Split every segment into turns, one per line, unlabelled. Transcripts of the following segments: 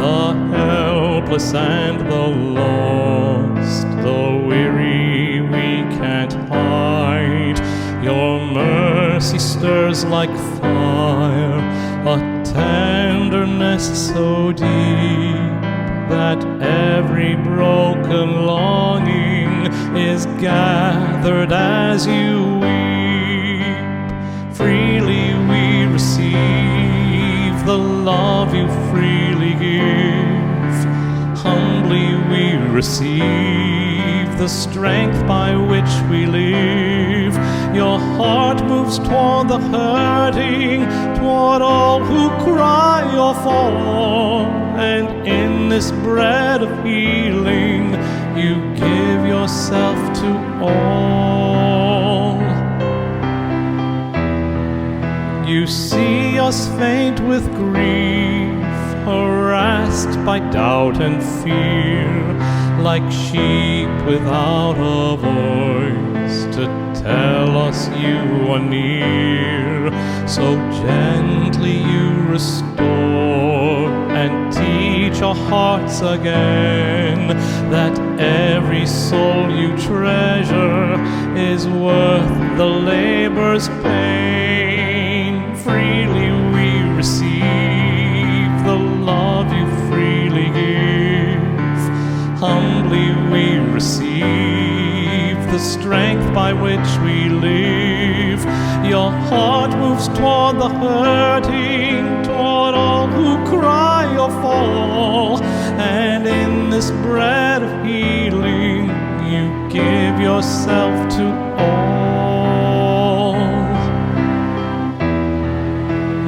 the helpless and the lost, the weary we can't hide. Your mercy stirs like fire, a tenderness so deep that every broken longing is gathered as you weep. Freely we receive the love you freely give. Humbly we receive the strength by which we live. Your heart moves toward the hurting, toward all who cry or fall, and in this bread of healing you give yourself to all. You see us faint with grief, harassed by doubt and fear, like sheep without a voice to tell us you are near. So gently you restore and teach our hearts again that every soul you treasure is worth the labor's pain. Freely we receive the love you freely give. Humbly we receive the strength by which we live. Your heart moves toward the hurting, toward all who cry or fall, and in this bread of healing you give yourself to all.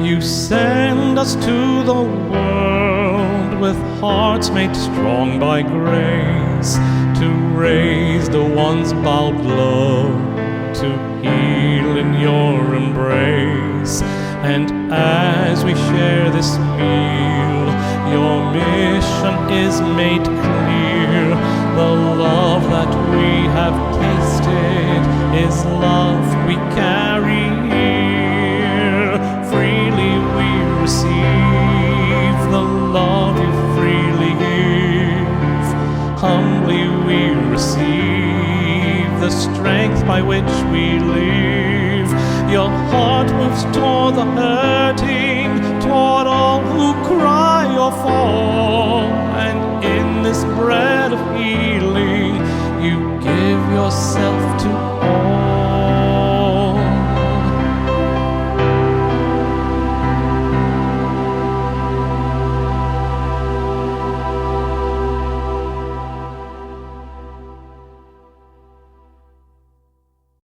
You send us to the world with hearts made strong by grace, to raise the ones bowed low, to heal in your embrace. And as we share this meal, your mission is made clear. The love that we have tasted is love we carry here. Freely we receive the love you freely give. Humbly we receive the strength by which we live. Your heart moves toward the hurting, toward all who cry or fall.